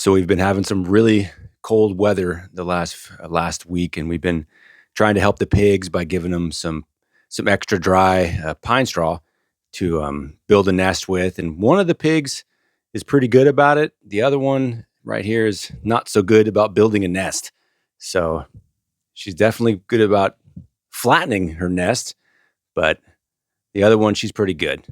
So we've been having some really cold weather the last week, and we've been trying to help the pigs by giving them some extra dry pine straw to build a nest with. And one of the pigs is pretty good about it. The other one right here is not so good about building a nest. So she's definitely good about flattening her nest, but the other one, she's pretty good.